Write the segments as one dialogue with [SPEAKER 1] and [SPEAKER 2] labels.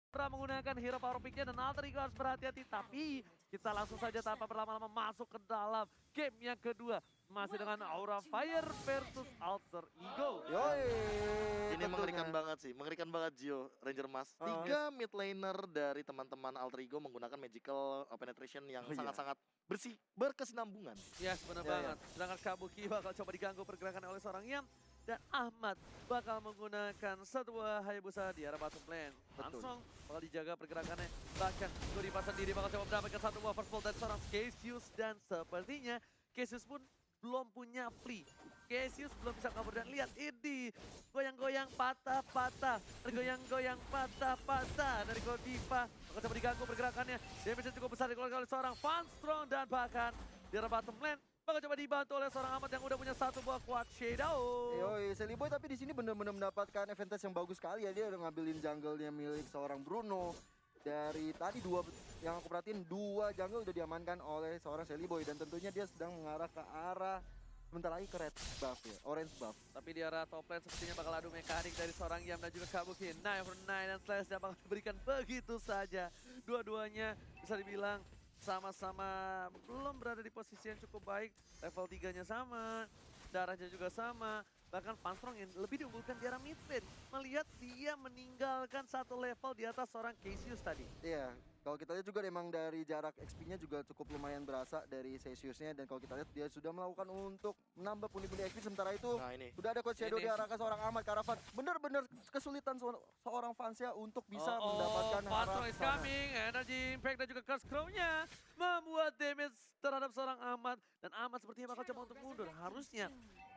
[SPEAKER 1] menggunakan hero power pick-nya dan Alter Ego harus berhati-hati. Tapi kita langsung saja tanpa berlama-lama masuk ke dalam game yang kedua. Masih dengan Aura Fire versus Alter Ego.
[SPEAKER 2] Yoi,
[SPEAKER 3] Ini mengerikan
[SPEAKER 2] tentunya.
[SPEAKER 3] banget sih, mengerikan banget Gio, Ranger Mas.
[SPEAKER 2] Heeh.
[SPEAKER 3] 3 mid laner dari teman-teman Alter Ego menggunakan magical penetration yang
[SPEAKER 2] Oh, iya.
[SPEAKER 3] sangat-sangat bersih, berkesinambungan.
[SPEAKER 1] Yes, benar
[SPEAKER 2] Iya,
[SPEAKER 1] banget. Sedangkan Kabuki bakal coba diganggu pergerakan oleh seorang Yam. Dan Ahmad bakal menggunakan satu buah Hayabusa di arah bottom lane.
[SPEAKER 2] Betul.
[SPEAKER 1] Langsung bakal dijaga pergerakannya. Bahkan Godiva sendiri bakal coba mendapatkan satu buah first blood dari seorang Cassius. Dan sepertinya Cassius pun belum punya free. Cassius belum bisa kabur dan lihat ini. Goyang-goyang patah-patah. Goyang-goyang patah-patah dari Godiva. Bakal coba diganggu pergerakannya. Damage cukup besar dikeluarkan oleh seorang Funstrong. Dan bahkan di arah bottom lane bakal coba dibantu oleh seorang Ahmad yang udah punya satu buah quad shadow.
[SPEAKER 2] Yoi, Selly Boy tapi di sini benar-benar mendapatkan advantage yang bagus sekali ya. Dia udah ngambilin jungle-nya milik seorang Bruno. Dari tadi yang aku perhatiin dua jungle udah diamankan oleh seorang Selly Boy dan tentunya dia sedang mengarah ke arah sebentar lagi ke red buff ya, orange buff.
[SPEAKER 1] Tapi di arah top lane sepertinya bakal adu mekanik dari seorang Yam dan juga Kabuki. 9 for 9 dan Slash yang bakal diberikan begitu saja. Dua-duanya bisa dibilang sama-sama belum berada di posisi yang cukup baik. Level 3-nya sama, darahnya juga sama. Bahkan Funstrong yang lebih diunggulkan di arah mid lane. Melihat dia meninggalkan satu level di atas seorang Cassius tadi.
[SPEAKER 2] Iya, kalau kita lihat juga emang dari jarak XP-nya juga cukup lumayan berasa dari Cassius-nya dan kalau kita lihat dia sudah melakukan untuk menambah pundi-pundi XP sementara itu
[SPEAKER 3] Nah ini,
[SPEAKER 2] sudah ada coach shadow
[SPEAKER 1] Ini.
[SPEAKER 2] diarahkan seorang Ahmad Karavan. Bener-bener kesulitan seorang fansnya untuk bisa mendapatkan
[SPEAKER 1] Funstrong
[SPEAKER 2] arah
[SPEAKER 1] is
[SPEAKER 2] sana.
[SPEAKER 1] coming, energy impact dan juga curse crow-nya membuat damage terhadap seorang Ahmad. Dan Ahmad sepertinya bakal coba untuk mundur. Harusnya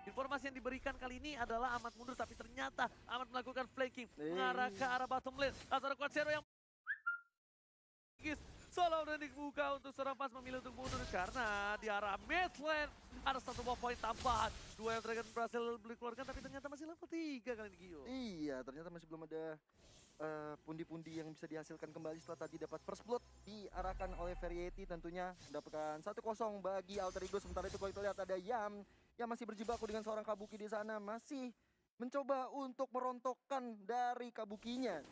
[SPEAKER 1] informasi yang diberikan kali ini adalah Ahmad mundur, tapi ternyata Ahmad melakukan flanking mengarah ke arah bottom lane. Langsung ada quad shadow yang solo dan dibuka untuk seorang fans memilih untuk mundur karena di arah mid lane ada satu buah poin tambahan. Dua yang Dragon berhasil dikeluarkan tapi ternyata masih level 3 kali ini Gio.
[SPEAKER 2] Iya, ternyata masih belum ada pundi-pundi yang bisa dihasilkan kembali setelah tadi dapat first blood diarahkan oleh Variety tentunya mendapatkan 1-0 bagi Alter Ego. Sementara itu kalau kita lihat ada Yam yang masih berjibaku dengan seorang Kabuki di sana, masih mencoba untuk merontokkan dari Kabukinya.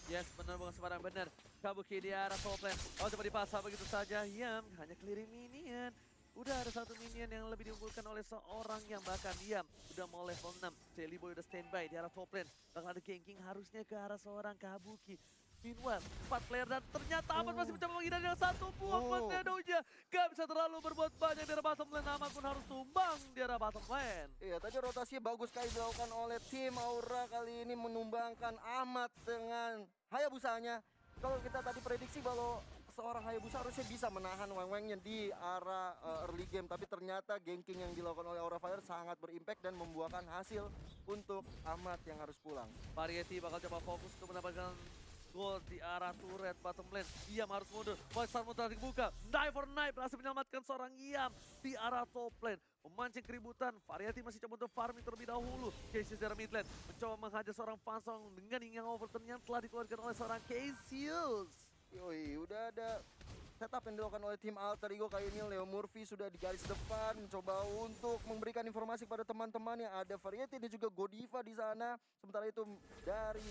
[SPEAKER 1] Yes, benar bukan sembarang benar. Kabuki di arah top lane. Oh, coba dipasang begitu saja. Yam hanya clearing minion. Udah ada satu minion yang lebih diunggulkan oleh seorang yang bahkan Yam udah mau level 6. Jelly Boy udah standby di arah top lane. Bakal ada ganking harusnya ke arah seorang Kabuki. Meanwhile, 4 player dan ternyata Ahmad masih mencoba menghindari dengan satu buah shadow-nya. Gak bisa terlalu berbuat banyak di arah bottom lane. Ahmad pun harus tumbang di arah bottom lane.
[SPEAKER 2] Iya, tadi rotasinya bagus sekali dilakukan oleh tim Aura kali ini menumbangkan Ahmad dengan Hayabusanya. Kalau kita tadi prediksi bahwa seorang Hayabusa harusnya bisa menahan weng-wengnya di arah early game, tapi ternyata ganking yang dilakukan oleh Aura Fire sangat berimpact dan membuahkan hasil untuk Ahmad yang harus pulang.
[SPEAKER 1] Variety bakal coba fokus untuk mendapatkan gol di arah turret bottom lane. Yam harus mundur. Voice Farm telah dibuka. Knife for Knife berhasil menyelamatkan seorang Yam di arah top lane. Memancing keributan. Variety masih coba untuk farming terlebih dahulu. Cassius dari mid lane mencoba menghajar seorang Funstrong dengan yang overturn yang telah dikeluarkan oleh seorang Cassius.
[SPEAKER 2] Yoi, udah ada setup yang dilakukan oleh tim Alter Ego kali ini. Leo Murphy sudah di garis depan mencoba untuk memberikan informasi kepada teman-temannya. Ada Variety dan juga Godiva di sana. Sementara itu dari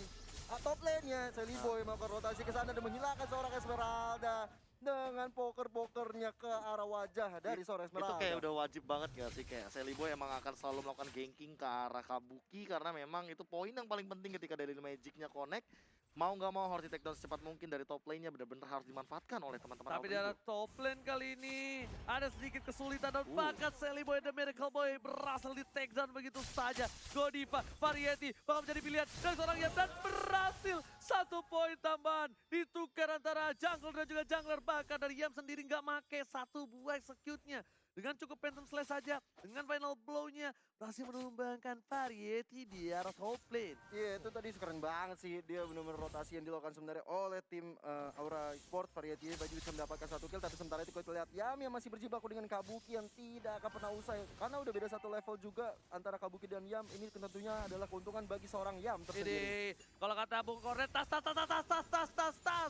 [SPEAKER 2] top lane-nya Selly Boy melakukan rotasi ke sana dan menghilangkan seorang Esmeralda dengan poker-pokernya ke arah wajah dari seorang
[SPEAKER 3] itu
[SPEAKER 2] Esmeralda.
[SPEAKER 3] kayak udah wajib banget gak sih? Kayak Selly Boy emang akan selalu melakukan ganking ke arah Kabuki karena memang itu poin yang paling penting ketika dari Magic-nya connect. Mau nggak mau harus di take down secepat mungkin dari top lane-nya, benar-benar harus dimanfaatkan oleh teman-teman
[SPEAKER 1] Tapi di
[SPEAKER 3] Alter
[SPEAKER 1] arah
[SPEAKER 3] Ego.
[SPEAKER 1] top lane kali ini ada sedikit kesulitan dan bakat Selly Boy The Miracle Boy berhasil di take down begitu saja. Godiva, Variety bakal menjadi pilihan dari seorang Yam dan berhasil satu poin tambahan ditukar antara jungler dan juga jungler. Bahkan dari Yam sendiri nggak make satu buah execute-nya. Dengan cukup Phantom Slash saja, dengan final blow-nya berhasil menumbangkan Variety di arah top lane.
[SPEAKER 2] Iya, itu tadi keren banget sih. Dia benar-benar rotasi yang dilakukan sebenarnya oleh tim Aura Sport. Variety baju bisa mendapatkan satu kill, tapi sementara itu kita lihat Yam yang masih berjibaku dengan Kabuki yang tidak akan pernah usai. Karena udah beda satu level juga antara Kabuki dan Yam. Ini tentunya adalah keuntungan bagi seorang Yam tersendiri.
[SPEAKER 1] Ini kalau kata Bung Kornet tas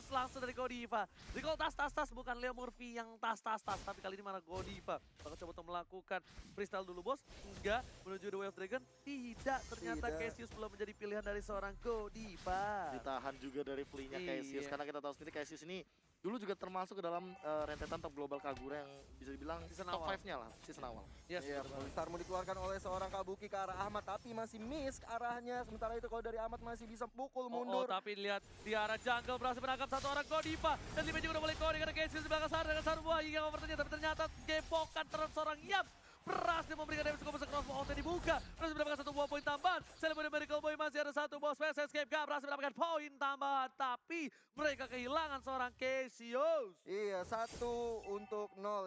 [SPEAKER 1] langsung dari Godiva. Recall tas, bukan Leo Murphy yang tas, tapi kali ini malah Godiva. Bakal coba untuk melakukan freestyle dulu bos. Enggak, menuju The Way of Dragon. Tidak, ternyata
[SPEAKER 2] Tidak.
[SPEAKER 1] Cassius belum menjadi pilihan dari seorang Godiva.
[SPEAKER 3] Ditahan juga dari flee-nya Cassius,
[SPEAKER 1] Iya.
[SPEAKER 3] karena kita tahu sendiri Cassius ini dulu juga termasuk ke dalam rentetan top global Kagura yang bisa dibilang
[SPEAKER 1] Season
[SPEAKER 3] top
[SPEAKER 1] awal.
[SPEAKER 3] 5-nya lah, season awal.
[SPEAKER 1] Yes,
[SPEAKER 2] Iya,
[SPEAKER 1] betul
[SPEAKER 2] Falling
[SPEAKER 1] banget.
[SPEAKER 2] Star mau dikeluarkan oleh seorang Kabuki ke arah Ahmad, tapi masih miss ke arahnya. Sementara itu kalau dari Ahmad masih bisa pukul mundur.
[SPEAKER 1] Tapi lihat di arah jungle berhasil menangkap satu orang Godiva. Dan Lima juga udah mulai coding karena Cassius di belakang sana dengan sarung buah hingga overtanya. Tapi ternyata gepokan terhadap seorang Yam. Berhasil memberikan damage cukup besar, crossbow outnya dibuka. Berhasil mendapatkan satu buah poin tambahan. Celebrity Miracle Boy masih ada satu bos. Fast Escape gak berhasil mendapatkan poin tambahan. Tapi mereka kehilangan seorang Cassius.
[SPEAKER 2] Iya, 1-0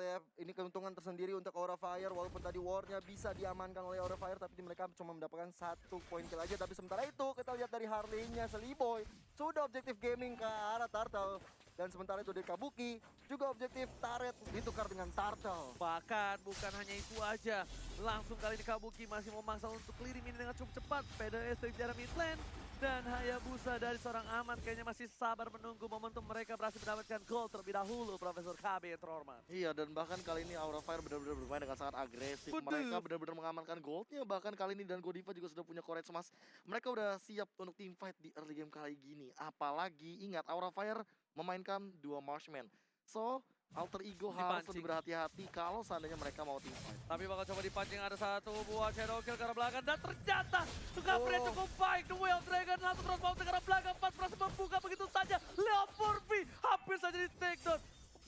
[SPEAKER 2] ya. Ini keuntungan tersendiri untuk Aura Fire. Walaupun tadi war-nya bisa diamankan oleh Aura Fire, tapi mereka cuma mendapatkan 1 poin kill aja. Tapi sementara itu kita lihat dari Harley-nya Seliboy sudah objektif gaming ke arah Turtle. Dan sementara itu dari Kabuki juga objektif turret ditukar dengan Turtle.
[SPEAKER 1] Bahkan bukan hanya itu aja. Langsung kali ini Kabuki masih memangsa untuk clearing ini dengan cukup cepat. PDS dari jarak mid lane. Dan Hayabusa dari seorang Aman kayaknya masih sabar menunggu momentum mereka berhasil mendapatkan gol terlebih dahulu. Profesor KB yang terhormat.
[SPEAKER 3] Iya, dan bahkan kali ini Aura Fire benar-benar bermain dengan sangat agresif.
[SPEAKER 1] Betul.
[SPEAKER 3] Mereka benar-benar mengamankan goldnya. Bahkan kali ini dan Godiva juga sudah punya courage mas. Mereka udah siap untuk team fight di early game kali gini. Apalagi ingat Aura Fire memainkan 2 marksman. So, Alter Ego harus
[SPEAKER 1] Dipancing.
[SPEAKER 3] lebih berhati-hati kalau seandainya mereka mau team fight.
[SPEAKER 1] Tapi bakal coba dipancing, ada satu buah shadow kill ke arah belakang. Dan ternyata covernya
[SPEAKER 2] Oh.
[SPEAKER 1] cukup baik. The Wild Dragon langsung crossbow ke arah belakang. Pas berhasil membuka begitu saja. Leo Murphy hampir saja di takedown.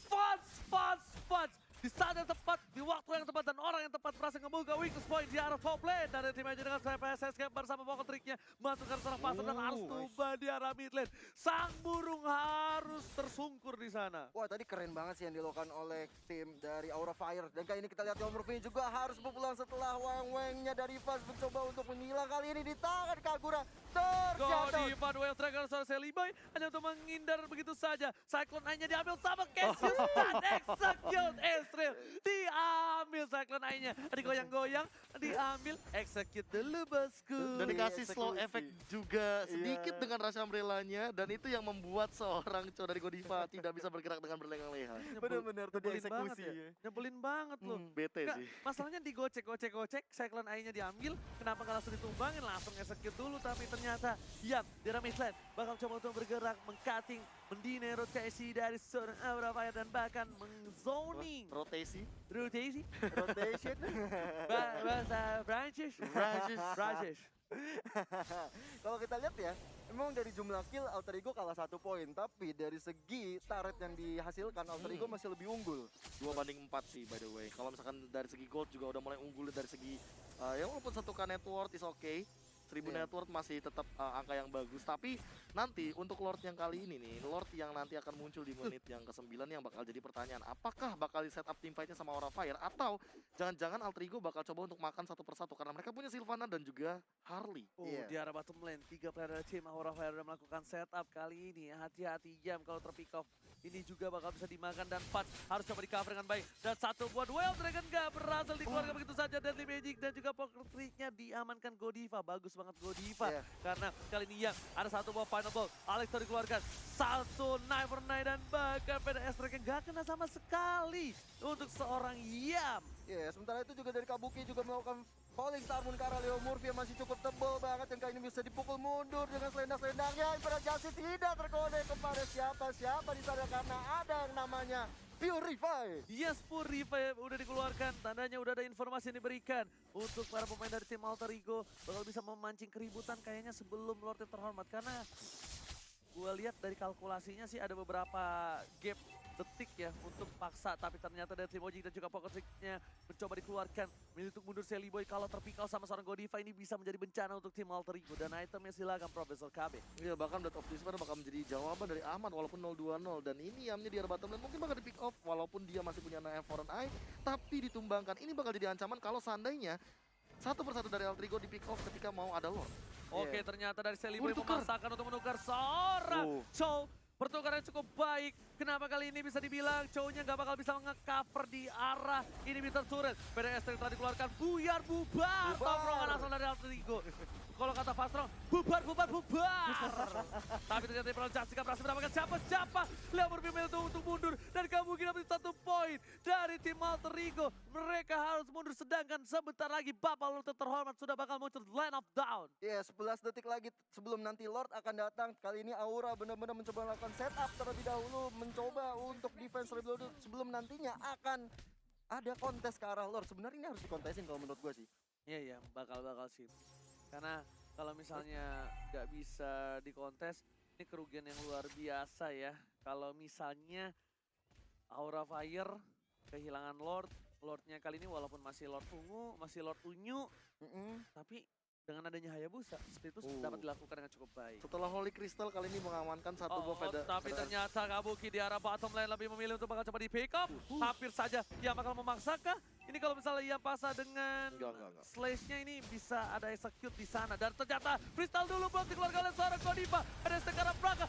[SPEAKER 1] Fans. Di saat yang tepat, di waktu yang tepat, dan orang yang tepat berhasil membuka weakness point di arah top lane. Dan tim aja dengan SSK bersama pokok triknya. Masukkan seorang pasar dan harus
[SPEAKER 2] Nice.
[SPEAKER 1] tuba di arah mid lane. Sang burung harus tersungkur di sana.
[SPEAKER 2] Wah, tadi keren banget sih yang dilakukan oleh tim dari Aura Fire. Dan kali ini kita lihat Leo Murphy juga harus berpulang setelah weng-wengnya dari Faz mencoba untuk menilang. Kali ini di tangan Kagura terjatuh.
[SPEAKER 1] Godiva Duel Dragon seorang Seliboy hanya untuk menghindar begitu saja. Cyclone Eye-nya diambil sama Cassius dan execute Ezreal. Diambil Cyclone Eye-nya. Digoyang-goyang, diambil, execute dulu bosku.
[SPEAKER 3] Dan dikasih
[SPEAKER 2] Eksekusi.
[SPEAKER 3] slow effect juga sedikit
[SPEAKER 2] Iya.
[SPEAKER 3] dengan Rush Umbrella-nya. Dan itu yang membuat seorang cowok dari Godiva tidak bisa bergerak dengan berlengang-lengang.
[SPEAKER 2] Bener-bener tuh
[SPEAKER 1] Nyebelin banget
[SPEAKER 2] dieksekusi.
[SPEAKER 1] ya. Nyebelin banget loh.
[SPEAKER 3] Bete
[SPEAKER 1] Nggak,
[SPEAKER 3] sih.
[SPEAKER 1] masalahnya digocek, Cyclone Eye-nya diambil, kenapa nggak langsung ditumbangin, langsung execute dulu, tapi ternyata, yap, di arah mid lane, bakal coba untuk bergerak, meng-cutting, mendine rotasi dari seorang Aura Fire, dan bahkan meng-zoning,
[SPEAKER 3] Rotasi.
[SPEAKER 1] rotasi,
[SPEAKER 2] Rotation.
[SPEAKER 1] bahasa Prancis, Prancis.
[SPEAKER 2] Kalau kita lihat ya, memang dari jumlah kill Alter Ego kalah 1 poin, tapi dari segi turret yang dihasilkan Alter Ego masih lebih unggul.
[SPEAKER 3] 2-4 sih by the way. Kalau misalkan dari segi gold juga udah mulai unggul dari segi ya walaupun 1K net worth is okay. 1000
[SPEAKER 2] Iya.
[SPEAKER 3] net worth masih tetap angka yang bagus. Tapi nanti untuk Lord yang kali ini nih, Lord yang nanti akan muncul di menit yang ke-9 yang bakal jadi pertanyaan. Apakah bakal di setup team fight-nya sama Aura Fire atau jangan-jangan Alter Ego bakal coba untuk makan satu persatu karena mereka punya Sylvana dan juga Harley.
[SPEAKER 2] Iya.
[SPEAKER 1] Di arah bottom lane, 3 player dari tim Aura Fire sudah melakukan setup kali ini. Hati-hati jam kalau terpick off. Ini juga bakal bisa dimakan dan Patch harus coba di cover dengan baik. Dan satu buat Duel Dragon gak berhasil dikeluarkan begitu saja. Deadly Magic dan juga Poker Trick-nya diamankan Godiva. Bagus banget Godiva.
[SPEAKER 2] Iya.
[SPEAKER 1] Karena kali ini yang ada satu buah final ball. Alex Tor dikeluarkan. Satu knife for knife dan bahkan PDS Dragon gak kena sama sekali untuk seorang Yam.
[SPEAKER 2] Iya, sementara itu juga dari Kabuki juga melakukan Falling Star Moon ke arah Leo Murphy yang masih cukup tebal banget, yang kali ini bisa dipukul mundur dengan selendang-selendangnya. Imperial Justice tidak terkonek kepada siapa-siapa di sana karena ada yang namanya Purify.
[SPEAKER 1] Yes, Purify udah dikeluarkan, tandanya udah ada informasi yang diberikan untuk para pemain dari tim Alter Ego bakal bisa memancing keributan kayaknya sebelum Lord yang terhormat, karena gue lihat dari kalkulasinya sih ada beberapa gap detik ya untuk paksa, tapi ternyata dari Trimoji dan juga Poker Trick-nya mencoba dikeluarkan untuk mundur Seliboy. Kalau terpikau sama seorang Godiva ini bisa menjadi bencana untuk tim Alter Ego, dan itemnya silakan Profesor KB.
[SPEAKER 3] Iya, bahkan Death of Despair bakal menjadi jawaban dari Ahmad walaupun 0-2-0. Dan ini Yamnya di arah bottom lane mungkin bakal di pick off walaupun dia masih punya Knife for an Eye, tapi ditumbangkan. Ini bakal jadi ancaman kalau seandainya satu persatu dari Alter Ego di pick off ketika mau ada Lord.
[SPEAKER 1] Oke,
[SPEAKER 2] Iya.
[SPEAKER 1] ternyata dari Seliboy
[SPEAKER 3] ditukar.
[SPEAKER 1] memaksakan untuk menukar seorang Chow. Pertukaran cukup baik Kenapa kali ini bisa dibilang cowoknya nggak bakal bisa nge-cover di arah inhibitor turret. PDS yang telah dikeluarkan buyar bubar. Tongkrongan langsung dari Alterigo. Kalau kata Fastrong, bubar. Tapi ternyata Imperial Justice berhasil mendapatkan siapa-siapa. Leo berpimil untuk mundur. Dan kemungkinan menjadi 1 poin dari tim Alterigo. Mereka harus mundur sedangkan sebentar lagi Bapak Lord terhormat sudah bakal muncul line of down.
[SPEAKER 2] Ya, 11 detik lagi sebelum nanti Lord akan datang. Kali ini Aura benar-benar mencoba melakukan setup terlebih dahulu. Mencoba untuk defense terlebih dahulu sebelum nantinya akan ada kontes ke arah Lord. Sebenarnya ini harus dikontesin kalau menurut gue sih.
[SPEAKER 1] Iya, bakal sih. Karena kalau misalnya nggak bisa dikontes, ini kerugian yang luar biasa ya. Kalau misalnya Aura Fire kehilangan Lordnya kali ini walaupun masih Lord Ungu, masih Lord Unyu, tapi dengan adanya Hayabusa, Spiritus dapat dilakukan dengan cukup baik.
[SPEAKER 3] Setelah Holy Crystal kali ini mengamankan satu buff
[SPEAKER 1] Tapi ternyata Kabuki di arah bottom lane lebih memilih untuk bakal coba di pick up. Hampir saja ia bakal memaksakah? Ini kalau misalnya ia pasah dengan
[SPEAKER 3] Enggak.
[SPEAKER 1] slash-nya ini bisa ada execute di sana. Dan ternyata Crystal dulu belum dikeluarkan oleh seorang Godiva. Ada sekarang Braga.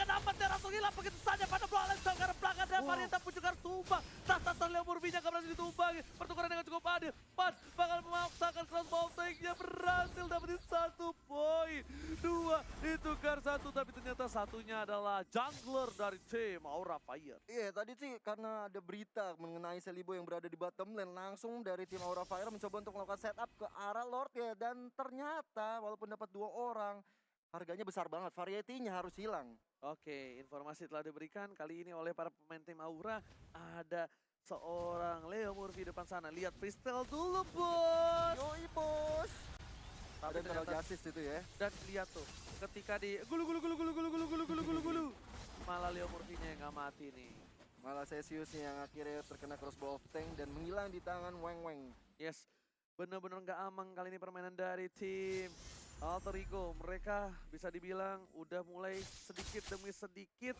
[SPEAKER 1] Dapat dan langsung hilang begitu saja pada bola sekarang Braga dan Varieta pun juga harus tumbang. Tas-tasan Leo Murphy-nya gak berhasil ditumbangi. Pertukaran dengan cukup adil. Pas bakal memaksakan crossbow tank-nya berhasil dapetin 1 poin. 2 ditukar 1 tapi ternyata satunya adalah jungler dari tim Aura Fire.
[SPEAKER 2] Iya, tadi sih karena ada berita mengenai Celibo yang berada di bottom lane, langsung dari tim Aura Fire mencoba untuk melakukan setup ke arah Lord ya. Dan ternyata walaupun dapat 2 orang, harganya besar banget, variety-nya harus hilang.
[SPEAKER 1] Oke, informasi telah diberikan kali ini oleh para pemain tim Aura. Ada seorang Leo Murphy depan sana. Lihat freestyle dulu, bos.
[SPEAKER 2] Yoi bos.
[SPEAKER 1] Tapi
[SPEAKER 2] Ada Imperial
[SPEAKER 1] ternyata,
[SPEAKER 2] Justice itu ya.
[SPEAKER 1] dan lihat tuh, ketika di gulu. Malah Leo Murphy-nya yang nggak mati nih.
[SPEAKER 2] Malah Cesiusnya yang akhirnya terkena crossbow of tank dan menghilang di tangan Weng.
[SPEAKER 1] Yes, bener-bener nggak aman kali ini permainan dari tim Alterigo. Mereka bisa dibilang udah mulai sedikit demi sedikit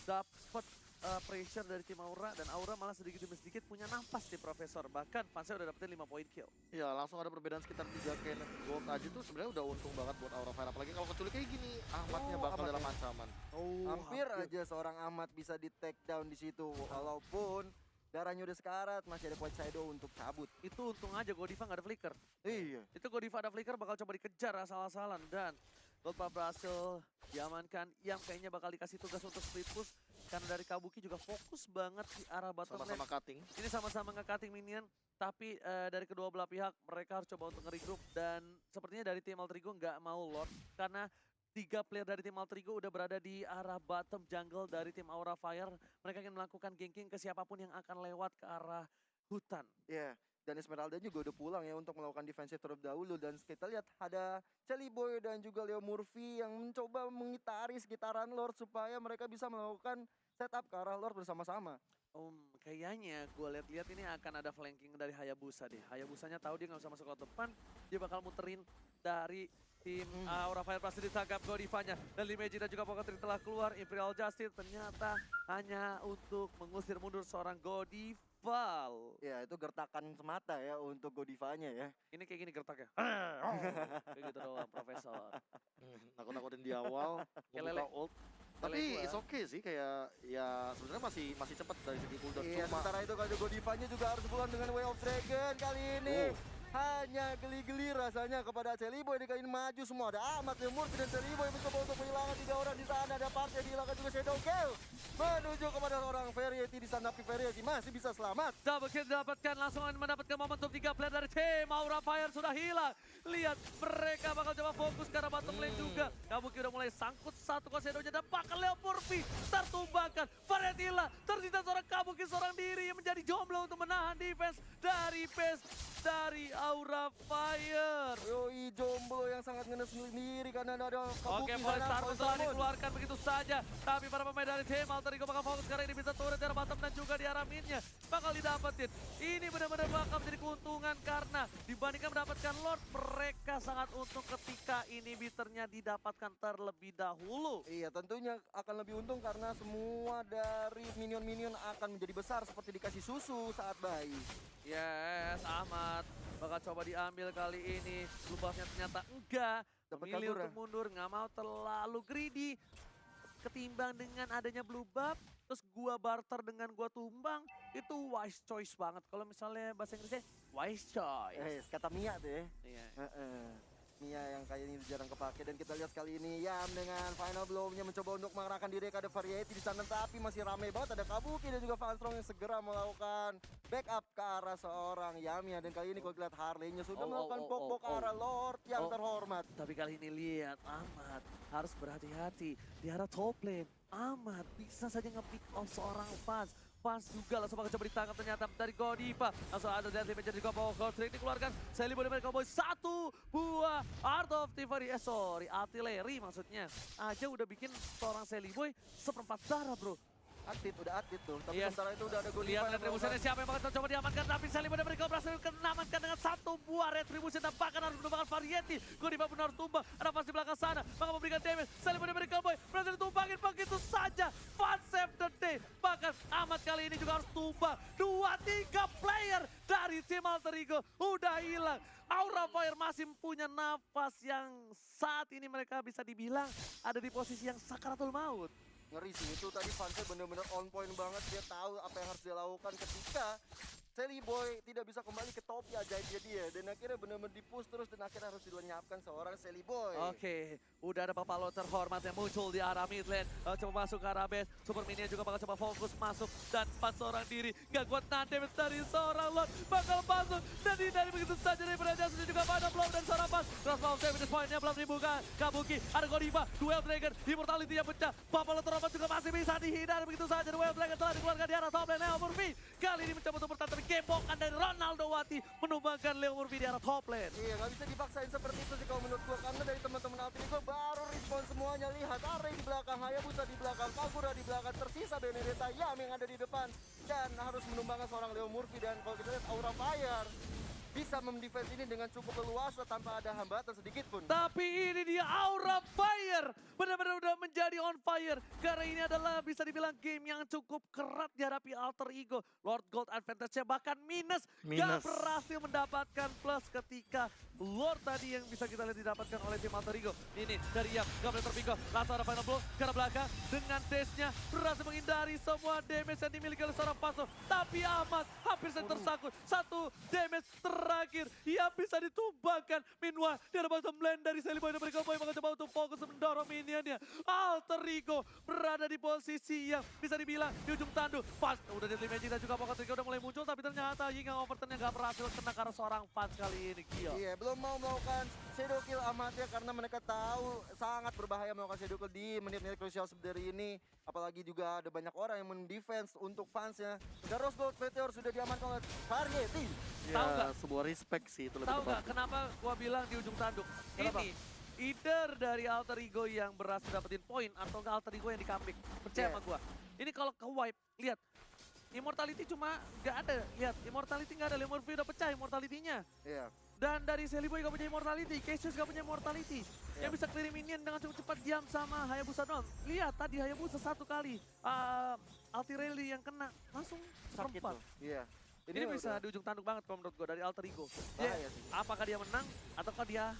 [SPEAKER 1] dapat pressure dari tim Aura. Dan Aura malah sedikit demi sedikit punya nafas di Profesor. Bahkan Fansnya udah dapetin 5 poin kill.
[SPEAKER 3] Ya langsung ada perbedaan sekitar 3 Kenneth Gold aja tuh sebenarnya udah untung banget buat Aura Fire. Apalagi kalau kecuali kayak gini, Ahmadnya bakal
[SPEAKER 2] Ahmad
[SPEAKER 3] dalam
[SPEAKER 2] ya.
[SPEAKER 3] ancaman.
[SPEAKER 2] Hampir aja seorang Ahmad bisa di take down di situ. Walaupun darahnya udah sekarat, masih ada White Shadow untuk cabut.
[SPEAKER 1] Itu untung aja Godiva nggak ada flicker.
[SPEAKER 2] Iya.
[SPEAKER 1] Itu Godiva ada flicker bakal coba dikejar asal-asalan. Dan Goldpa berhasil diamankan. Yang kayaknya bakal dikasih tugas untuk split push. Karena dari Kabuki juga fokus banget di arah bottom lane.
[SPEAKER 3] Sama-sama cutting.
[SPEAKER 1] Ini sama-sama nge-cutting minion. Tapi dari kedua belah pihak mereka harus coba untuk nge-regroup. Dan sepertinya dari tim Alterigo nggak mau Lord. Karena 3 player dari tim Alterigo udah berada di arah bottom jungle dari tim Aura Fire. Mereka ingin melakukan ganking ke siapapun yang akan lewat ke arah hutan.
[SPEAKER 2] Iya. Dan Esmeralda juga udah pulang ya untuk melakukan defensive terlebih dahulu. Dan kita lihat ada Celiboy dan juga Leo Murphy yang mencoba mengitari sekitaran Lord supaya mereka bisa melakukan setup ke arah Lord bersama-sama.
[SPEAKER 1] Kayaknya gue lihat-lihat ini akan ada flanking dari Hayabusa deh. Hayabusanya tahu dia nggak bisa masuk ke depan, dia bakal muterin dari tim Aura Fire. Pasti ditangkap Godivanya. Dan Limeji dan juga Poketri telah keluar. Imperial Justice ternyata hanya untuk mengusir mundur seorang Godiva.
[SPEAKER 2] Ya itu gertakan semata ya untuk Godivanya ya.
[SPEAKER 1] Ini kayak gini gertaknya. Kayak gitu doang, Profesor.
[SPEAKER 3] Nakut-nakutin di awal,
[SPEAKER 1] Lele.
[SPEAKER 3] ngebuka ult.
[SPEAKER 1] Lele
[SPEAKER 3] Tapi
[SPEAKER 1] gua.
[SPEAKER 3] it's okay sih, kayak ya sebenarnya masih cepat dari segi cooldown.
[SPEAKER 2] Iya,
[SPEAKER 3] Cuma
[SPEAKER 2] sementara itu kalau Godivanya juga harus pulang dengan Way of Dragon kali ini. Hanya geli-geli rasanya kepada Celiboy di kali ini maju semua. Ada Ahmad, Leo Murphy dan Celiboy mencoba untuk menghilangkan 3 orang di sana. Ada Partia dihilangkan juga Shadow Gale. Menuju kepada seorang Variety di sana, tapi Variety masih bisa selamat.
[SPEAKER 1] Double kill didapatkan, langsung mendapatkan momentum 3 player dari tim Aura Fire sudah hilang. Lihat, mereka bakal coba fokus ke arah bottom lane juga. Kabuki udah mulai sangkut satu Shadow-nya dan bakal Leo Murphy tertumbangkan. Variety hilang, tersisa seorang Kabuki seorang diri yang menjadi jomblo untuk menahan defense dari base dari Aura Fire.
[SPEAKER 2] Yoi, jomblo yang sangat ngenes sendiri karena ada Kabuki.
[SPEAKER 1] Oke, Volley Star telah dikeluarkan begitu saja. Tapi para pemain dari tim Alterigo bakal fokus karena ini bisa turret di arah bottom dan juga di arah midnya. Bakal didapetin. Ini benar-benar bakal menjadi keuntungan karena dibandingkan mendapatkan Lord, mereka sangat untung ketika inhibitornya didapatkan terlebih dahulu.
[SPEAKER 2] Iya, tentunya akan lebih untung karena semua dari minion-minion akan menjadi besar seperti dikasih susu saat bayi.
[SPEAKER 1] Yes, Ahmad bakal coba diambil kali ini. Lubangnya ternyata enggak.
[SPEAKER 2] Dapat
[SPEAKER 1] Memilih
[SPEAKER 2] kabur,
[SPEAKER 1] untuk mundur, nggak mau terlalu greedy. ketimbang dengan adanya blue buff, terus gua barter dengan gua tumbang, itu wise choice banget. Kalau misalnya bahasa Inggrisnya wise choice.
[SPEAKER 2] Kata Mia tuh ya.
[SPEAKER 1] Iya.
[SPEAKER 2] Mia yang kayak ini jarang kepake, dan kita lihat kali ini Yam dengan final blow-nya mencoba untuk mengarahkan diri ke ada variety di sana, tapi masih ramai banget, ada Kabuki dan juga Fanstrong yang segera melakukan backup ke arah seorang Yamia, dan kali ini kalau lihat Harley-nya sudah melakukan pok-pok ke arah Lord yang terhormat.
[SPEAKER 1] Tapi kali ini lihat Ahmad harus berhati-hati di arah top lane. Ahmad bisa saja nge-pick off seorang Fans. Fans juga langsung coba ditangkap ternyata dari Godiva. Langsung ada deadly major juga power gold trick dikeluarkan. Selibo dari Cowboy, satu buah Art of Thievery, artileri maksudnya. Aja udah bikin seorang Seliboy seperempat darah bro.
[SPEAKER 2] Udah aktif tuh, tapi
[SPEAKER 1] Yes.
[SPEAKER 2] sementara itu udah ada Godiva
[SPEAKER 1] Lihat
[SPEAKER 2] yang
[SPEAKER 1] retribusinya siapa yang bakal coba diamankan, tapi Selibo dari Mereka berhasil menamankan dengan satu buah retribusi dan bahkan harus menumbangkan variety. Godiva pun harus tumbang, ada pasti belakang sana, maka memberikan damage. Selibo dari Mereka Boy berhasil ditumbangin begitu saja. Fun save the day, bahkan Ahmad kali ini juga harus tumbang. 2-3 player dari tim Alter Ego udah hilang. Aura Fire masih punya nafas yang saat ini mereka bisa dibilang ada di posisi yang sakaratul maut.
[SPEAKER 2] ngeri sih. Itu tadi Fansnya bener-bener on point banget, dia tahu apa yang harus dia lakukan ketika Seliboy tidak bisa kembali ke topi ajaibnya dia, dan akhirnya benar-benar di-push terus dan akhirnya harus dilenyapkan seorang Seliboy.
[SPEAKER 1] Oke, udah ada Papalo terhormat yang muncul di arah mid lane. Coba masuk ke arah base, Super Minion juga bakal coba fokus masuk dan 4 seorang diri. Gak kuat nahan damage dari seorang Lord, bakal masuk dan dihindari begitu saja dari Berajas juga pada blow dan seorang pas. Cross power damage point-nya belum dibuka. Kabuki, ada Godiva, Duel Dragon, Immortality-nya pecah. Papalo terhormat juga masih bisa dihindari begitu saja. Duel Dragon telah dikeluarkan di arah top lane. Leo Murphy kali ini mencoba untuk bertahan, tapi gepokan dari Ronaldo Wati menumbangkan Leo Murphy di arah top lane.
[SPEAKER 2] Iya, nggak bisa dipaksain seperti itu sih kalau menurut gua, karena dari teman-teman Alter Ego baru respon semuanya. Lihat, Array di belakang, Hayabusa di belakang, Kagura di belakang, tersisa Benedetta Yam yang ada di depan dan harus menumbangkan seorang Leo Murphy. Dan kalau kita lihat Aura Fire bisa mendefense ini dengan cukup leluasa tanpa ada hambatan sedikit pun.
[SPEAKER 1] Tapi ini dia Aura Fire, benar-benar udah menjadi on fire. Karena ini adalah bisa dibilang game yang cukup kerat dihadapi Alter Ego. Lord Gold advantage-nya bahkan minus. Gak berhasil mendapatkan plus ketika Lord tadi yang bisa kita lihat didapatkan oleh tim Alter Ego. Ini dari Yam, gak boleh terpinggul. Langsung ada final blow ke arah belakang. Dengan dash-nya berhasil menghindari semua damage yang dimiliki oleh seorang Paso. Tapi Ahmad hampir saja tersangkut. Satu damage terakhir yang bisa ditumbangkan. Meanwhile, di arah bottom lane dari Seliboy dan Mereka Boy mencoba untuk fokus mendorong minionnya. Alter Ego berada di posisi yang bisa dibilang di ujung tanduk. Pas udah deadly magic dan juga Pocket Trigger udah mulai muncul, tapi ternyata Ying yang overturn-nya gak berhasil kena karena seorang Fans kali ini. Gila.
[SPEAKER 2] Iya, belum mau melakukan shadow kill amatnya karena mereka tahu sangat berbahaya melakukan shadow kill di menit-menit krusial seperti ini. Apalagi juga ada banyak orang yang mendefense untuk fansnya. Dan Rose Gold Meteor sudah diamankan oleh Variety.
[SPEAKER 3] Ya,
[SPEAKER 1] Tahu nggak?
[SPEAKER 3] sebuah respect sih itu lebih
[SPEAKER 1] Tahu nggak
[SPEAKER 3] tepat.
[SPEAKER 1] kenapa gua bilang di ujung tanduk?
[SPEAKER 2] Kenapa?
[SPEAKER 1] Ini either dari Alter Ego yang berhasil dapetin poin atau nggak Alter Ego yang di comeback. Percaya
[SPEAKER 2] Yeah.
[SPEAKER 1] sama gua. Ini kalau ke wipe, lihat. Immortality cuma nggak ada, lihat. Immortality nggak ada, Leo Murphy udah pecah Immortality-nya.
[SPEAKER 2] Iya.
[SPEAKER 1] Dan dari Seliboy gak punya Immortality, Cassius gak punya Immortality.
[SPEAKER 2] Yeah.
[SPEAKER 1] Yang bisa clear minion dengan cukup cepat diam sama Hayabusa doang. Lihat tadi Hayabusa satu kali. Altirelli yang kena, langsung
[SPEAKER 2] Sakit
[SPEAKER 1] serempat.
[SPEAKER 2] tuh. Iya.
[SPEAKER 1] Ini bisa
[SPEAKER 2] udah
[SPEAKER 1] di ujung tanduk banget kalau menurut gue dari Alter Ego.
[SPEAKER 2] bahaya sih.
[SPEAKER 1] Apakah dia menang ataukah dia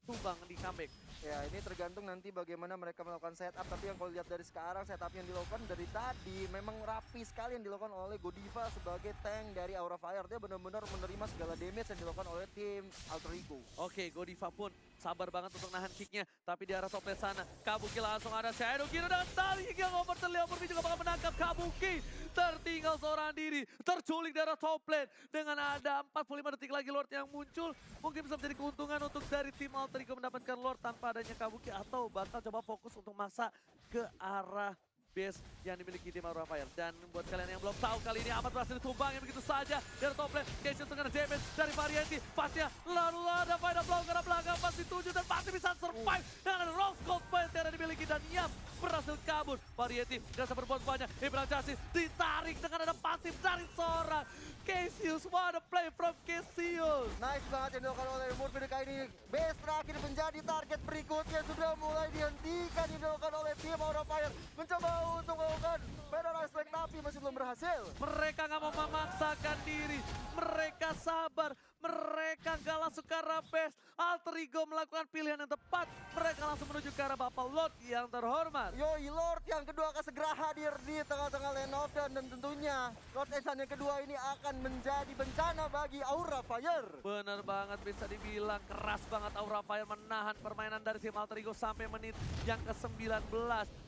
[SPEAKER 1] tumbang di comeback?
[SPEAKER 2] Ya, ini tergantung nanti bagaimana mereka melakukan setup. Tapi yang kalau lihat dari sekarang, setup yang dilakukan dari tadi memang rapi sekali yang dilakukan oleh Godiva sebagai tank dari Aura Fire. Dia benar-benar menerima segala damage yang dilakukan oleh tim Alter Ego.
[SPEAKER 1] Oke, Godiva pun sabar banget untuk nahan kicknya. Tapi di arah top lane sana, Kabuki langsung ada Shadow Kiro dan tali yang overturn. Leo Murphy juga bakal menangkap Kabuki. Tertinggal seorang diri, terculik di arah top lane. Dengan ada 45 detik lagi Lord yang muncul, mungkin bisa menjadi keuntungan untuk dari tim Alter Ego mendapatkan Lord tanpa adanya Kabuki, atau bakal coba fokus untuk masa ke arah base yang dimiliki tim Aura Fire. Dan buat kalian yang belum tahu, kali ini Ahmad berhasil ditumbangin begitu saja dari top lane. Cassius dengan damage dari Variety, pasnya lalu ada final blow ke arah belakang, pasti 7 dan pasti bisa survive dengan Rose Gold Point yang dimiliki, dan Yam berhasil kabur. Variety gak bisa berbuat banyak, Ibrahim Jassi ditarik dengan ada pasif dari seorang Cassius. What a play from Cassius.
[SPEAKER 2] Nice banget yang dilakukan oleh Murphy kali ini. Base terakhir menjadi target berikutnya sudah mulai dihentikan, yang dilakukan oleh tim Aura Fire. Mencoba untuk melakukan Federal Strike tapi masih belum berhasil.
[SPEAKER 1] Mereka nggak mau memaksakan diri, mereka sabar, Mereka nggak langsung ke arah base. Alter Ego melakukan pilihan yang tepat. Mereka langsung menuju ke arah Bapak Lord yang terhormat.
[SPEAKER 2] Yoi, Lord yang kedua akan segera hadir di tengah-tengah lane of dan tentunya Lord Esan yang kedua ini akan menjadi bencana bagi Aura Fire.
[SPEAKER 1] Bener banget, bisa dibilang keras banget Aura Fire menahan permainan dari tim Alter Ego sampai menit yang ke-19.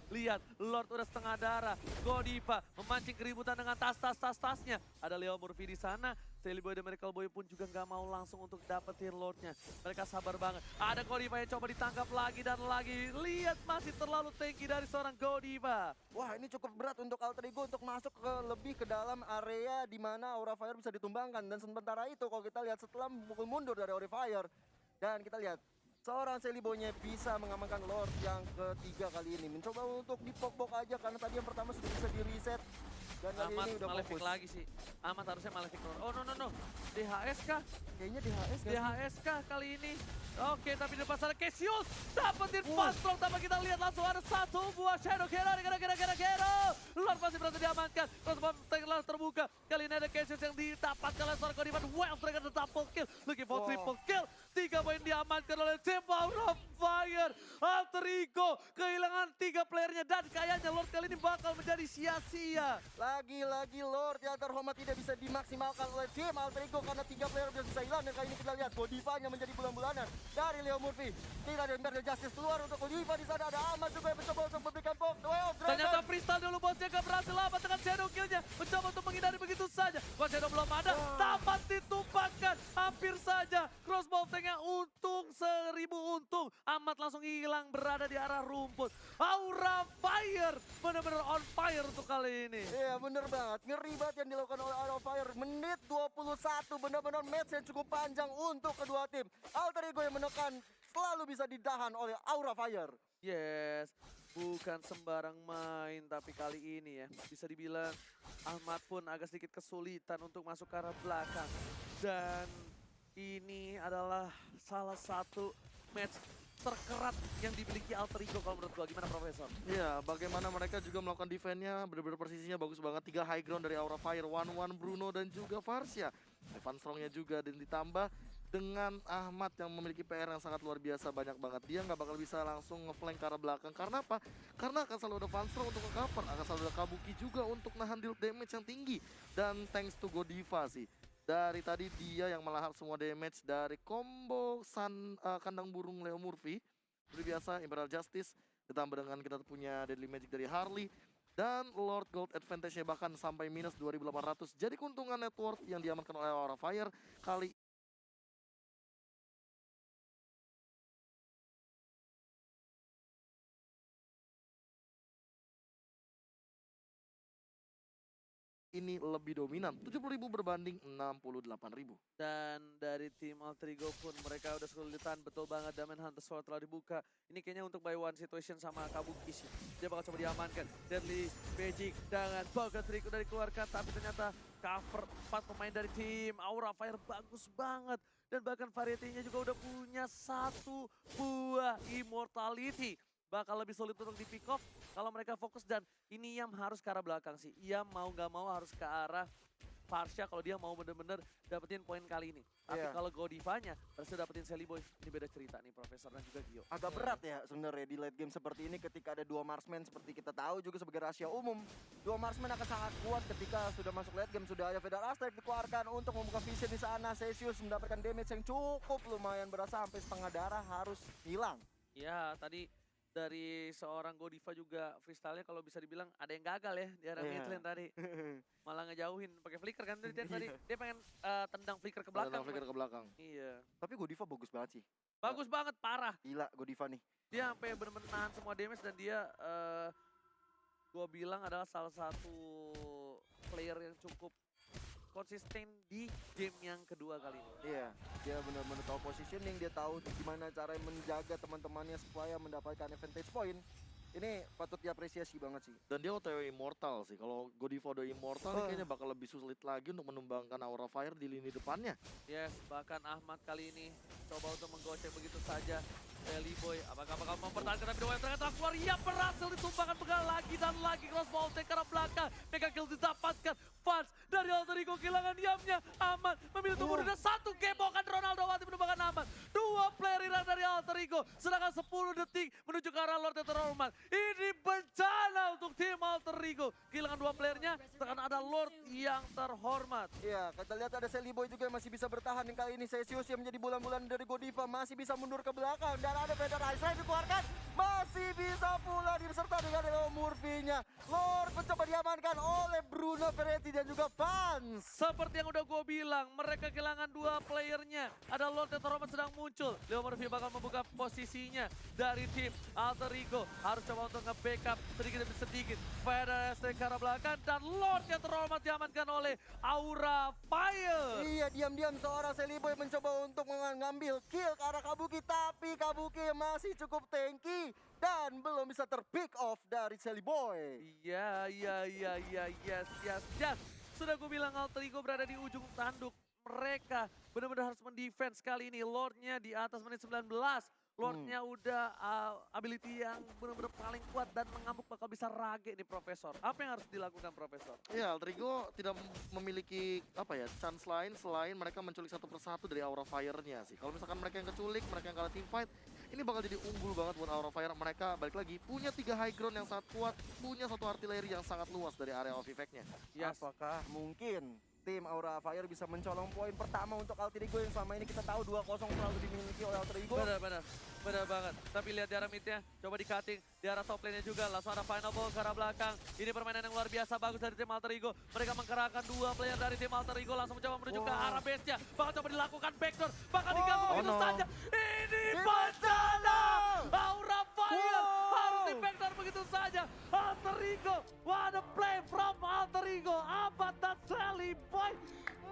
[SPEAKER 1] Lihat, Lord udah setengah darah. Godiva memancing keributan dengan tasnya. Ada Leo Murphy di sana. Sally Boy dan Miracle Boy pun juga nggak mau langsung untuk dapetin Lordnya. Mereka sabar banget. Ada Godiva yang coba ditangkap lagi dan lagi. Lihat, masih terlalu tanky dari seorang Godiva.
[SPEAKER 2] Wah, ini cukup berat untuk Alter Ego untuk masuk lebih ke dalam area di mana Aura Fire bisa ditumbangkan. Dan sementara itu kalau kita lihat setelah memukul mundur dari Aura Fire. Dan kita lihat seorang Sally Boy-nya bisa mengamankan Lord yang ketiga kali ini. Mencoba untuk dipok-pok aja karena tadi yang pertama sudah bisa di-reset. Dan kali
[SPEAKER 1] Amat
[SPEAKER 2] ini udah
[SPEAKER 1] Malefic
[SPEAKER 2] fokus.
[SPEAKER 1] lagi sih. Amat harusnya Malefic. Oh no. DHS kah?
[SPEAKER 2] Kayaknya DHS kan?
[SPEAKER 1] DHS kah kali ini? Oke, tapi di depan sana Cassius dapetin fast stroke, tapi kita lihat langsung ada satu buah Shadow Killer. Lord masih berhasil diamankan. Crossbow telah terbuka. Kali ini ada Cassius yang didapatkan oleh seorang Godiva. Well, mereka ada double kill. Looking for triple kill. 3 poin diamankan oleh tim Aura Fire. Alter Ego kehilangan 3 playernya dan kayaknya Lord kali ini bakal menjadi sia-sia.
[SPEAKER 2] Lagi-lagi Lord yang terhormat tidak bisa dimaksimalkan oleh tim Alter Ego karena 3 player sudah bisa hilang. Dan kali ini kita lihat Godivanya menjadi bulan-bulanan dari Leo Murphy. Tidak ada Ember Justice keluar untuk Godiva. Di sana ada Ahmad juga yang mencoba untuk memberikan bomb.
[SPEAKER 1] Ternyata freestyle dulu bosnya gak berhasil apa dengan shadow killnya. Mencoba untuk menghindari begitu saja. Wah, shadow belum ada. Tamat ditumpahkan. Hampir saja. Crossbow tanknya untung 1000 untung. Amat langsung hilang berada di arah rumput. Aura Fire benar-benar on fire untuk kali ini.
[SPEAKER 2] Iya bener banget. Ngeri banget yang dilakukan oleh Aura Fire. Menit 21 benar-benar match yang cukup panjang untuk kedua tim. Alter Ego yang menekan selalu bisa didahan oleh Aura Fire.
[SPEAKER 1] Yes, bukan sembarang main, tapi kali ini ya bisa dibilang Ahmad pun agak sedikit kesulitan untuk masuk ke arah belakang. Dan ini adalah salah satu match terkerat yang dimiliki Alter Ego kalau menurut gua. Gimana Profesor?
[SPEAKER 3] Iya, bagaimana mereka juga melakukan defense-nya, benar-benar posisinya bagus banget. 3 high ground dari Aura Fire, 1-1 Bruno dan juga Varsha. Evan Strong-nya juga, dan ditambah dengan Ahmad yang memiliki PR yang sangat luar biasa banyak banget. Dia nggak bakal bisa langsung ngeflank ke arah belakang. Karena apa? Karena akan selalu ada Evan Strong untuk nge-cover, akan selalu ada Kabuki juga untuk nahan deal damage yang tinggi. Dan thanks to Godiva sih. Dari tadi dia yang melahap semua damage dari combo kandang burung Leo Murphy. Seperti biasa, Imperial Justice ditambah dengan kita punya Deadly Magic dari Harley. Dan Lord Gold advantage-nya bahkan sampai minus 2800. Jadi keuntungan network yang diamankan oleh Aura Fire kali ini lebih dominan. 70.000 berbanding 68.000.
[SPEAKER 1] Dan dari tim Alter Ego pun mereka udah kesulitan, betul banget. Diamond Hunter Sword telah dibuka. Ini kayaknya untuk buy one situation sama Kabuki sih. Dia bakal coba diamankan. Deadly Magic dengan Pocket Trick udah dikeluarkan, tapi ternyata cover 4 pemain dari tim Aura Fire bagus banget. Dan bahkan variety-nya juga udah punya 1 buah Immortality. Bakal lebih sulit untuk di pick off kalau mereka fokus, dan ini Yam harus ke arah belakang sih. Yam mau gak mau harus ke arah Varsha kalau dia mau bener-bener dapetin poin kali ini. Tapi kalau Godivanya harus dapetin Sally Boy, ini beda cerita nih Profesor dan juga Gio.
[SPEAKER 2] Agak berat ya sebenarnya di late game seperti ini ketika ada 2 marksman seperti kita tahu juga sebagai rahasia umum. 2 marksman akan sangat kuat ketika sudah masuk late game. Sudah ada Fedar Astrek dikeluarkan untuk membuka vision di sana. Cassius mendapatkan damage yang cukup lumayan berat sampai setengah darah harus hilang.
[SPEAKER 1] Ya, tadi dari seorang Godiva juga freestyle-nya kalau bisa dibilang ada yang gagal ya di arah mid lane tadi. Malah ngejauhin pakai flicker kan tadi dia pengen tendang flicker ke belakang.
[SPEAKER 3] Tendang flicker ke belakang.
[SPEAKER 1] Iya.
[SPEAKER 2] Tapi Godiva bagus banget sih.
[SPEAKER 1] Bagus banget, parah.
[SPEAKER 2] Gila Godiva nih.
[SPEAKER 1] Dia sampai bener-bener nahan semua damage, dan dia gua bilang adalah salah satu player yang cukup konsisten di game yang kedua kali ini.
[SPEAKER 2] Iya, dia benar-benar tahu positioning, dia tahu gimana cara menjaga teman-temannya supaya mendapatkan advantage point. Ini patut diapresiasi banget sih.
[SPEAKER 3] Dan dia OTW Immortal sih. Kalau Godiva udah Immortal, kayaknya bakal lebih sulit lagi untuk menumbangkan Aura Fire di lini depannya.
[SPEAKER 1] Yes, bahkan Ahmad kali ini coba untuk menggocek begitu saja Sally Boy. Apakah bakal mempertahankan, tapi Dewa ternyata keluar. Ia berhasil ditumbangkan, pegang lagi dan lagi. Crossbow take ke arah belakang. Mega kill didapatkan. Fans dari Alter Ego kehilangan diamnya. Aman memilih tunggu dan satu gembokan Ronaldo Wati menumbangkan aman. 2 player hilang dari Alter Ego. Sedangkan 10 detik menuju ke arah Lord yang terhormat. Ini bencana untuk tim Alter Ego. Kehilangan 2 playernya, sedangkan ada Lord yang terhormat.
[SPEAKER 2] Iya, kita lihat ada Sally Boy juga yang masih bisa bertahan. Dan kali ini Celsius yang menjadi bulan-bulan dari Godiva masih bisa mundur ke belakang. Dan ada Vader Ice Ray dikeluarkan. Masih bisa pula diserta dengan Leo Murphy-nya. Lord mencoba diamankan oleh Bruno Peretti dan juga Vans.
[SPEAKER 1] Seperti yang udah gue bilang, mereka kehilangan 2 playernya. Ada Lord yang terhormat sedang muncul. Leo Murphy bakal membuka posisinya dari tim Alter Ego. Harus coba untuk nge-backup sedikit demi sedikit. Vader ST ke arah belakang dan Lord yang terhormat diamankan oleh Aura Fire.
[SPEAKER 2] Iya, diam-diam seorang Sally Boy mencoba untuk mengambil kill ke arah Kabuki. Tapi Kabuki masih cukup tanky. Dan belum bisa ter-pick off dari Sally Boy.
[SPEAKER 1] Iya, yes. Sudah gue bilang Alter Ego berada di ujung tanduk. Mereka benar-benar harus mendefense kali ini. Lordnya di atas menit 19. Lordnya udah ability yang benar-benar paling kuat dan mengamuk bakal bisa rage nih Profesor. Apa yang harus dilakukan Profesor?
[SPEAKER 3] Ya, Alter Ego tidak memiliki chance lain selain mereka menculik satu persatu dari Aura Fire-nya sih. Kalau misalkan mereka yang keculik, mereka yang kalah team fight, ini bakal jadi unggul banget buat Aura Fire. Mereka balik lagi punya 3 high ground yang sangat kuat, punya satu artileri yang sangat luas dari area of effect-nya.
[SPEAKER 1] Yes.
[SPEAKER 2] Apakah mungkin tim Aura Fire bisa mencolong poin pertama untuk Alter Ego yang selama ini kita tahu 2-0 selalu dimiliki oleh Alter Ego?
[SPEAKER 1] Benar banget. Tapi lihat di arah mid-nya, coba di cutting. Di arah top lane-nya juga, langsung ada final ball ke arah belakang. Ini permainan yang luar biasa bagus dari tim Alter Ego. Mereka menggerakkan 2 player dari tim Alter Ego, langsung mencoba menuju ke arah base-nya. Bakal coba dilakukan backdoor, bakal diganggu begitu saja. Ini bencana! Aura Fire harus di backdoor begitu saja. Alter Ego, what a play from Alter Ego. Avatar Sally Boy,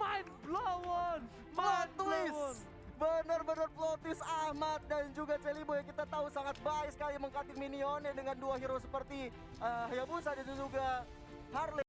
[SPEAKER 1] mind blown.
[SPEAKER 2] Plot twist! Benar-benar plot twist Ahmad dan juga Sally Boy yang kita tahu sangat baik sekali mengcutting minionnya dengan 2 hero seperti Hayabusa dan juga Harley.